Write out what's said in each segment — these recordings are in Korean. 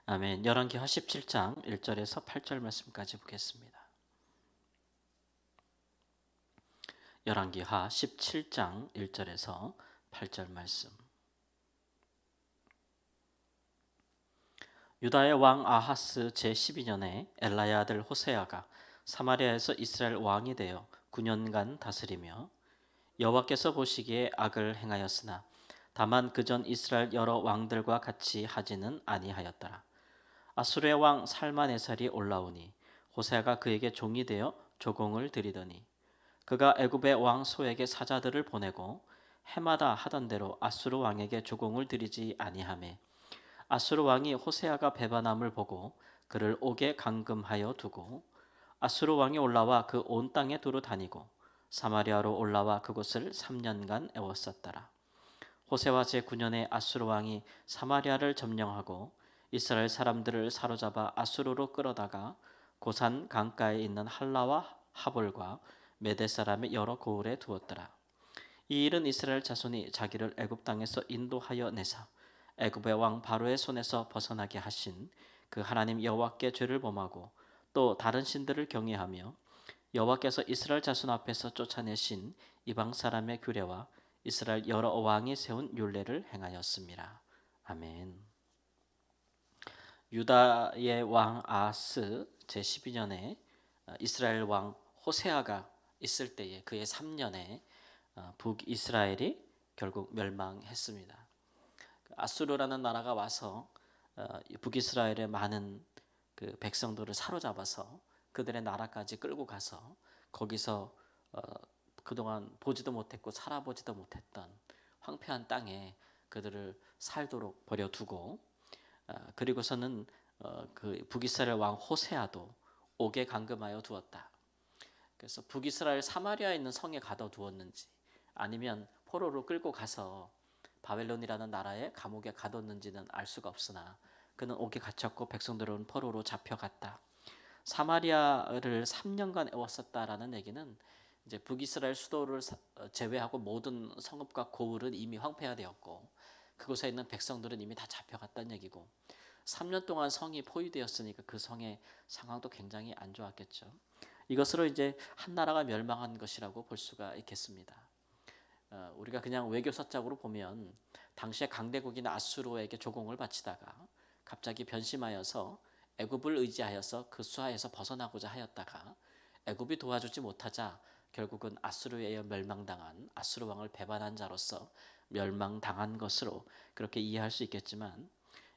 아멘. 열왕기하 17장 1절에서 8절 말씀까지 보겠습니다. 열왕기하 17장 1절에서 8절 말씀. 유다의 왕 아하스 제12년에 엘라의 아들 호세아가 사마리아에서 이스라엘 왕이 되어 9년간 다스리며 여호와께서 보시기에 악을 행하였으나 다만 그전 이스라엘 여러 왕들과 같이 하지는 아니하였더라. 아수르의 왕 살마네살이 올라오니 호세아가 그에게 종이 되어 조공을 드리더니 그가 애굽의 왕 소에게 사자들을 보내고 해마다 하던 대로 아수르 왕에게 조공을 드리지 아니하매 아수르 왕이 호세아가 배반함을 보고 그를 옥에 감금하여 두고 아수르 왕이 올라와 그 온 땅에 두루 다니고 사마리아로 올라와 그곳을 3년간 애웠었더라. 호세와 제9년에 아수르 왕이 사마리아를 점령하고 이스라엘 사람들을 사로잡아 아수르로 끌어다가 고산 강가에 있는 할라와 하볼과 메대 사람의 여러 고을에 두었더라. 이 일은 이스라엘 자손이 자기를 애굽 땅에서 인도하여 내사 애굽의 왕 바로의 손에서 벗어나게 하신 그 하나님 여호와께 죄를 범하고 또 다른 신들을 경외하며 여호와께서 이스라엘 자손 앞에서 쫓아내신 이방 사람의 규례와 이스라엘 여러 왕이 세운 율례를 행하였습니다. 아멘. 유다의 왕 아하스 제12년에 이스라엘 왕 호세아가 있을 때에 그의 3년에 북이스라엘이 결국 멸망했습니다. 아수르라는 나라가 와서 북이스라엘의 많은 그 백성들을 사로잡아서 그들의 나라까지 끌고 가서 거기서 그동안 보지도 못했고 살아보지도 못했던 황폐한 땅에 그들을 살도록 버려두고 그리고서는 그 북이스라엘 왕 호세아도 옥에 감금하여 두었다. 그래서 북이스라엘 사마리아에 있는 성에 가둬두었는지 아니면 포로로 끌고 가서 바벨론이라는 나라의 감옥에 가뒀는지는 알 수가 없으나 그는 옥에 갇혔고 백성들은 포로로 잡혀갔다. 사마리아를 3년간 애웠었다라는 얘기는 이제 북이스라엘 수도를 제외하고 모든 성읍과 고을은 이미 황폐화되었고 그곳에 있는 백성들은 이미 다 잡혀갔다는 얘기고 3년 동안 성이 포위되었으니까 그 성의 상황도 굉장히 안 좋았겠죠. 이것으로 이제 한 나라가 멸망한 것이라고 볼 수가 있겠습니다. 우리가 그냥 외교사적으로 보면 당시에 강대국인 아수르에게 조공을 바치다가 갑자기 변심하여서 애굽을 의지하여서 그 수하에서 벗어나고자 하였다가 애굽이 도와주지 못하자 결국은 아수르에 의해 멸망당한 아수르 왕을 배반한 자로서 멸망당한 것으로 그렇게 이해할 수 있겠지만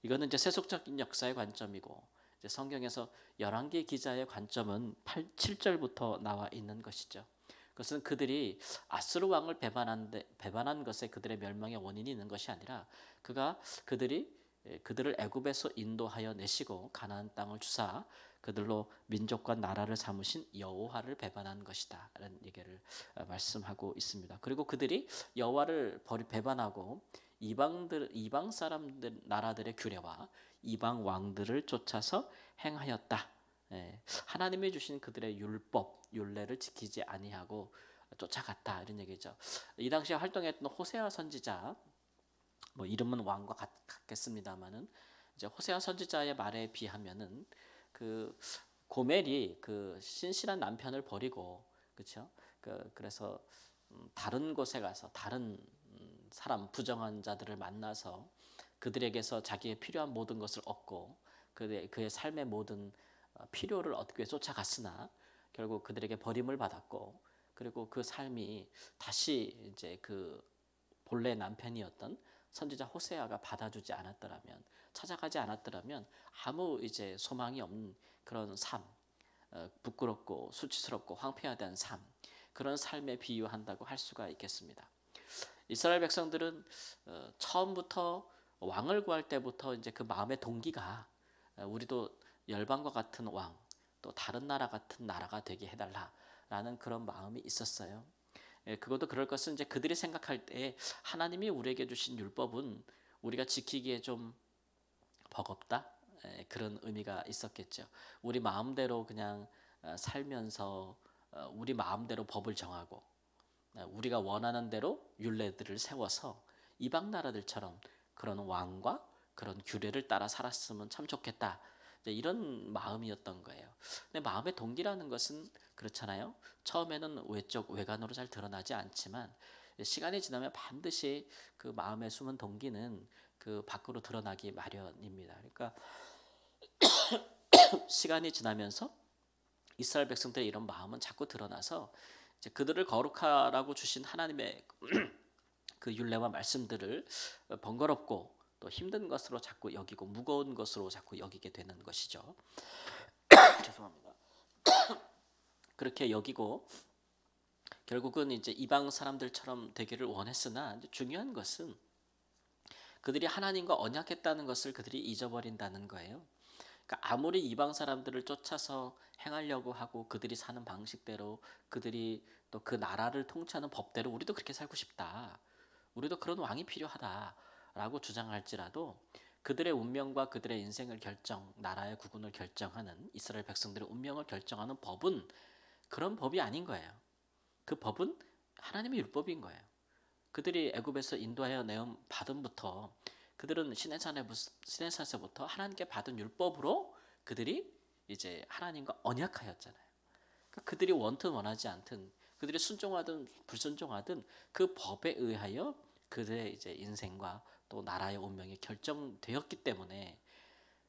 이거는 이제 세속적인 역사의 관점이고 이제 성경에서 열왕기 기자의 관점은 7절부터 나와 있는 것이죠. 그것은 그들이 아수르 왕을 배반한 것에 그들의 멸망의 원인이 있는 것이 아니라 그들을 애굽에서 인도하여 내시고 가나안 땅을 주사 그들로 민족과 나라를 삼으신 여호와를 배반한 것이다라는 얘기를 말씀하고 있습니다. 그리고 그들이 여호와를 배반하고 이방 사람들 나라들의 규례와 이방 왕들을 쫓아서 행하였다. 하나님이 주신 그들의 율법, 율례를 지키지 아니하고 쫓아갔다 이런 얘기죠. 이 당시에 활동했던 호세아 선지자, 뭐 이름은 왕과 같겠습니다만은 이제 호세아 선지자의 말에 비하면은 그 고멜이 그 신실한 남편을 버리고 그렇죠. 그래서 다른 곳에 가서 다른 사람 부정한 자들을 만나서 그들에게서 자기의 필요한 모든 것을 얻고 그의 삶의 모든 필요를 얻기 위해 쫓아갔으나 결국 그들에게 버림을 받았고 그리고 그 삶이 다시 이제 그 본래 남편이었던 선지자 호세아가 받아주지 않았더라면 찾아가지 않았더라면 아무 이제 소망이 없는 그런 삶, 부끄럽고 수치스럽고 황폐화된 삶 그런 삶에 비유한다고 할 수가 있겠습니다. 이스라엘 백성들은 처음부터 왕을 구할 때부터 이제 그 마음의 동기가 우리도 열방과 같은 왕, 또 다른 나라 같은 나라가 되게 해달라라는 그런 마음이 있었어요. 그것도 그럴 것은 이제 그들이 생각할 때 하나님이 우리에게 주신 율법은 우리가 지키기에 좀 버겁다. 그런 의미가 있었겠죠. 우리 마음대로 그냥 살면서 우리 마음대로 법을 정하고 우리가 원하는 대로 율례들을 세워서 이방 나라들처럼 그런 왕과 그런 규례를 따라 살았으면 참 좋겠다. 이제 이런 마음이었던 거예요. 근데 마음의 동기라는 것은 그렇잖아요. 처음에는 외적 외관으로 잘 드러나지 않지만 시간이 지나면 반드시 그 마음의 숨은 동기는 그 밖으로 드러나기 마련입니다. 그러니까 시간이 지나면서 이스라엘 백성들의 이런 마음은 자꾸 드러나서 이제 그들을 거룩하라고 주신 하나님의 그 율례와 말씀들을 번거롭고 또 힘든 것으로 자꾸 여기고 무거운 것으로 자꾸 여기게 되는 것이죠. 죄송합니다. 그렇게 여기고 결국은 이제 이방 사람들처럼 되기를 원했으나 중요한 것은 그들이 하나님과 언약했다는 것을 그들이 잊어버린다는 거예요. 그러니까 아무리 이방 사람들을 쫓아서 행하려고 하고 그들이 사는 방식대로 그들이 또 그 나라를 통치하는 법대로 우리도 그렇게 살고 싶다. 우리도 그런 왕이 필요하다라고 주장할지라도 그들의 운명과 그들의 인생을 나라의 구군을 결정하는 이스라엘 백성들의 운명을 결정하는 법은 그런 법이 아닌 거예요. 그 법은 하나님의 율법인 거예요. 그들이 애굽에서 인도하여 내온 받음부터 그들은 시내산에서부터 하나님께 받은 율법으로 그들이 이제 하나님과 언약하였잖아요. 그러니까 그들이 원튼 원하지 않든 그들이 순종하든 불순종하든 그 법에 의하여 그들의 이제 인생과 또 나라의 운명이 결정되었기 때문에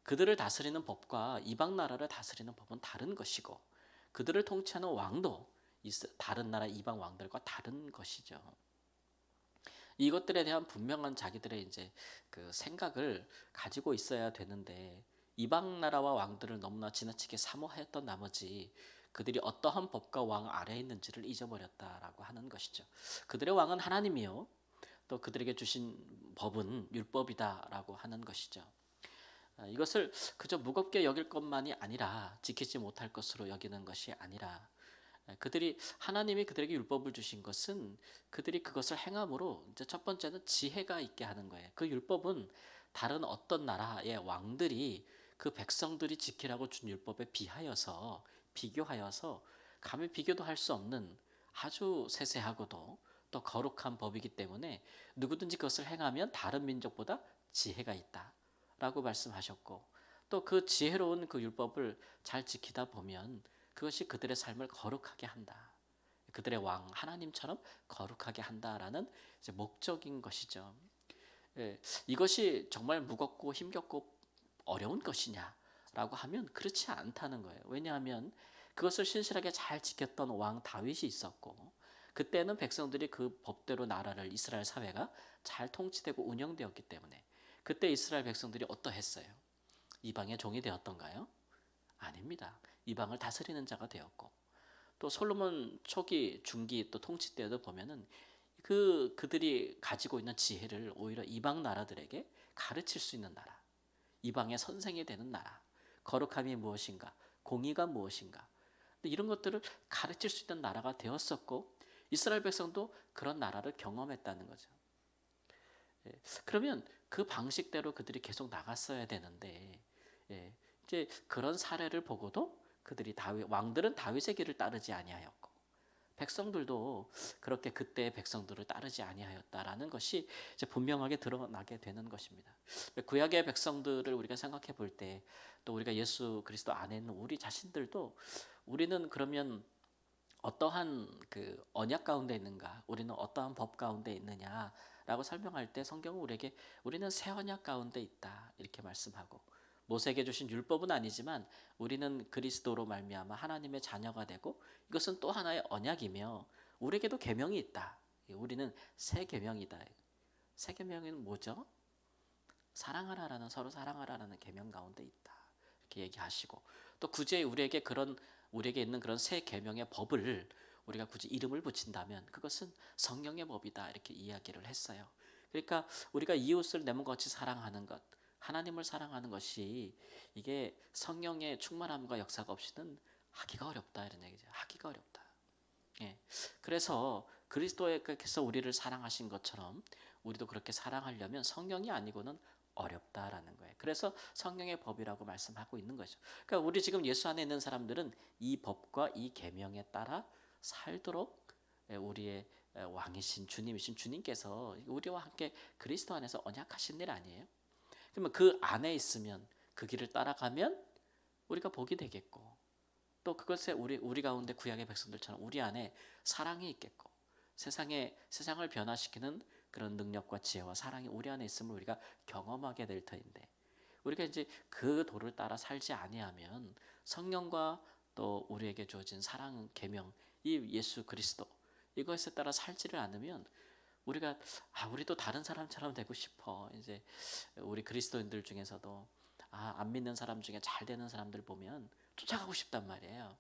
그들을 다스리는 법과 이방 나라를 다스리는 법은 다른 것이고 그들을 통치하는 왕도 다른 나라 이방 왕들과 다른 것이죠. 이것들에 대한 분명한 자기들의 이제 그 생각을 가지고 있어야 되는데 이방 나라와 왕들을 너무나 지나치게 사모하였던 나머지 그들이 어떠한 법과 왕 아래에 있는지를 잊어버렸다라고 하는 것이죠. 그들의 왕은 하나님이요. 또 그들에게 주신 법은 율법이다라고 하는 것이죠. 이것을 그저 무겁게 여길 것만이 아니라 지키지 못할 것으로 여기는 것이 아니라 그들이 하나님이 그들에게 율법을 주신 것은 그들이 그것을 행함으로 이제 첫 번째는 지혜가 있게 하는 거예요. 그 율법은 다른 어떤 나라의 왕들이 그 백성들이 지키라고 준 율법에 비교하여서 감히 비교도 할 수 없는 아주 세세하고도 또 거룩한 법이기 때문에 누구든지 그것을 행하면 다른 민족보다 지혜가 있다라고 말씀하셨고 또 그 지혜로운 그 율법을 잘 지키다 보면 그것이 그들의 삶을 거룩하게 한다. 그들의 왕 하나님처럼 거룩하게 한다라는 이제 목적인 것이죠. 예, 이것이 정말 무겁고 힘겹고 어려운 것이냐라고 하면 그렇지 않다는 거예요. 왜냐하면 그것을 신실하게 잘 지켰던 왕 다윗이 있었고 그때는 백성들이 그 법대로 나라를 이스라엘 사회가 잘 통치되고 운영되었기 때문에 그때 이스라엘 백성들이 어떠했어요? 이방의 종이 되었던가요? 아닙니다. 이방을 다스리는 자가 되었고 또 솔로몬 초기 중기 또 통치 때도 보면은 그들이 가지고 있는 지혜를 오히려 이방 나라들에게 가르칠 수 있는 나라, 이방의 선생이 되는 나라, 거룩함이 무엇인가, 공의가 무엇인가, 이런 것들을 가르칠 수 있는 나라가 되었었고 이스라엘 백성도 그런 나라를 경험했다는 거죠. 예, 그러면 그 방식대로 그들이 계속 나갔어야 되는데 예, 이제 그런 사례를 보고도 그들이 왕들은 다윗의 길을 따르지 아니하였고 백성들도 그렇게 그때의 백성들을 따르지 아니하였다라는 것이 이제 분명하게 드러나게 되는 것입니다. 구약의 백성들을 우리가 생각해 볼 때 또 우리가 예수 그리스도 안에 있는 우리 자신들도 우리는 그러면 어떠한 그 언약 가운데 있는가? 우리는 어떠한 법 가운데 있느냐라고 설명할 때 성경은 우리에게 우리는 새 언약 가운데 있다 이렇게 말씀하고 모세에게 주신 율법은 아니지만 우리는 그리스도로 말미암아 하나님의 자녀가 되고 이것은 또 하나의 언약이며 우리에게도 계명이 있다. 우리는 새 계명이다. 새 계명은 뭐죠? 사랑하라라는 서로 사랑하라라는 계명 가운데 있다. 이렇게 얘기하시고 또 굳이 우리에게 있는 그런 새 계명의 법을 우리가 굳이 이름을 붙인다면 그것은 성령의 법이다 이렇게 이야기를 했어요. 그러니까 우리가 이웃을 내 몸같이 사랑하는 것, 하나님을 사랑하는 것이 이게 성령의 충만함과 역사가 없이는 하기가 어렵다 이런 얘기죠. 하기가 어렵다. 예. 그래서 그리스도께서 우리를 사랑하신 것처럼 우리도 그렇게 사랑하려면 성령이 아니고는 어렵다라는 거예요. 그래서 성령의 법이라고 말씀하고 있는 거죠. 그러니까 우리 지금 예수 안에 있는 사람들은 이 법과 이 계명에 따라 살도록 우리의 왕이신 주님이신 주님께서 우리와 함께 그리스도 안에서 언약하신 일 아니에요? 그러면 그 안에 있으면 그 길을 따라가면 우리가 복이 되겠고 또 그것에 우리 가운데 구약의 백성들처럼 우리 안에 사랑이 있겠고 세상을 변화시키는 그런 능력과 지혜와 사랑이 우리 안에 있음을 우리가 경험하게 될 터인데 우리가 이제 그 도를 따라 살지 아니하면 성령과 또 우리에게 주어진 사랑 계명 이 예수 그리스도 이것에 따라 살지를 않으면 우리가 우리도 다른 사람처럼 되고 싶어. 이제 우리 그리스도인들 중에서도 안 믿는 사람 중에 잘 되는 사람들 보면 쫓아가고 싶단 말이에요.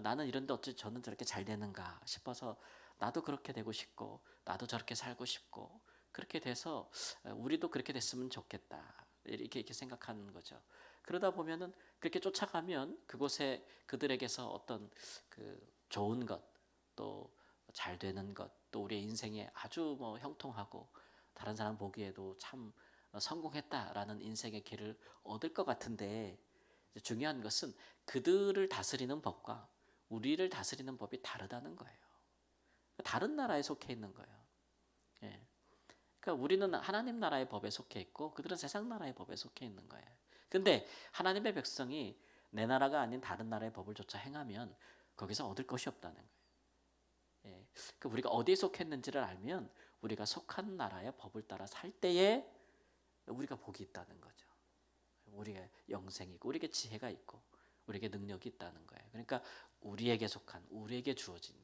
나는 이런데 어찌 저는 저렇게 잘 되는가 싶어서 나도 그렇게 되고 싶고 나도 저렇게 살고 싶고 그렇게 돼서 우리도 그렇게 됐으면 좋겠다. 이렇게 생각하는 거죠. 그러다 보면은 그렇게 쫓아가면 그곳에 그들에게서 어떤 그 좋은 것, 또 잘 되는 것, 또 우리의 인생에 아주 뭐 형통하고 다른 사람 보기에도 참 성공했다라는 인생의 길을 얻을 것 같은데 중요한 것은 그들을 다스리는 법과 우리를 다스리는 법이 다르다는 거예요. 다른 나라에 속해 있는 거예요. 예. 그러니까 우리는 하나님 나라의 법에 속해 있고 그들은 세상 나라의 법에 속해 있는 거예요. 근데 하나님의 백성이 내 나라가 아닌 다른 나라의 법을 조차 행하면 거기서 얻을 것이 없다는 거예요. 예. 그러니까 우리가 어디에 속했는지를 알면 우리가 속한 나라의 법을 따라 살 때에 우리가 복이 있다는 거죠. 우리가 영생이 있고 우리에게 지혜가 있고 우리에게 능력이 있다는 거예요. 그러니까 우리에게 속한 우리에게 주어진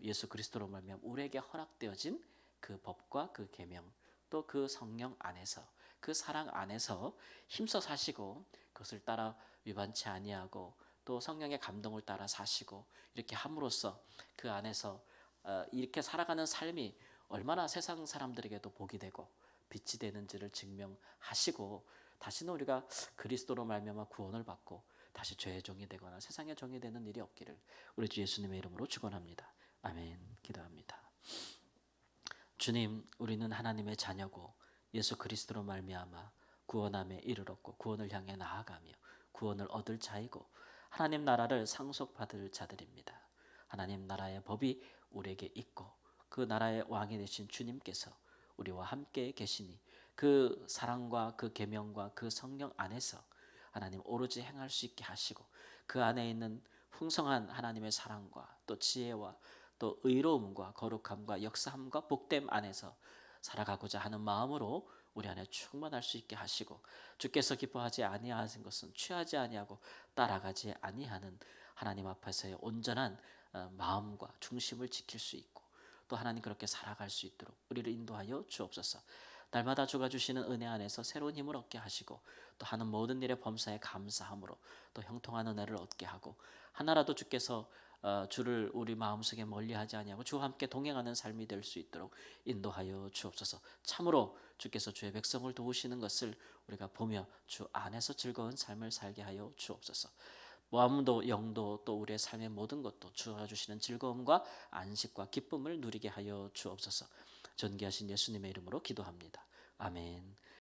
예수 그리스도로 말미암아 우리에게 허락되어진 그 법과 그 계명 또 그 성령 안에서 그 사랑 안에서 힘써 사시고 그것을 따라 위반치 아니하고 또 성령의 감동을 따라 사시고 이렇게 함으로써 그 안에서 이렇게 살아가는 삶이 얼마나 세상 사람들에게도 복이 되고 빛이 되는지를 증명하시고 다시는 우리가 그리스도로 말미암아 구원을 받고 다시 죄의 종이 되거나 세상의 종이 되는 일이 없기를 우리 주 예수님의 이름으로 축원합니다. 아멘. 기도합니다. 주님, 우리는 하나님의 자녀고 예수 그리스도로 말미암아 구원함에 이르렀고 구원을 향해 나아가며 구원을 얻을 자이고 하나님 나라를 상속받을 자들입니다. 하나님 나라의 법이 우리에게 있고 그 나라의 왕이 되신 주님께서 우리와 함께 계시니 그 사랑과 그 계명과 그 성령 안에서 하나님 오로지 행할 수 있게 하시고 그 안에 있는 풍성한 하나님의 사랑과 또 지혜와 또 의로움과 거룩함과 역사함과 복됨 안에서 살아가고자 하는 마음으로 우리 안에 충만할 수 있게 하시고 주께서 기뻐하지 아니하신 것은 취하지 아니하고 따라가지 아니하는 하나님 앞에서의 온전한 마음과 중심을 지킬 수 있고 또 하나님 그렇게 살아갈 수 있도록 우리를 인도하여 주옵소서. 날마다 주가 주시는 은혜 안에서 새로운 힘을 얻게 하시고 또 하는 모든 일에 범사에 감사함으로 또 형통한 은혜를 얻게 하고 하나라도 주께서 주를 우리 마음속에 멀리하지 아니하고 주와 함께 동행하는 삶이 될 수 있도록 인도하여 주옵소서. 참으로 주께서 주의 백성을 도우시는 것을 우리가 보며 주 안에서 즐거운 삶을 살게 하여 주옵소서. 마음도 영도 또 우리의 삶의 모든 것도 주가 주시는 즐거움과 안식과 기쁨을 누리게 하여 주옵소서. 존귀하신 예수님의 이름으로 기도합니다. 아멘.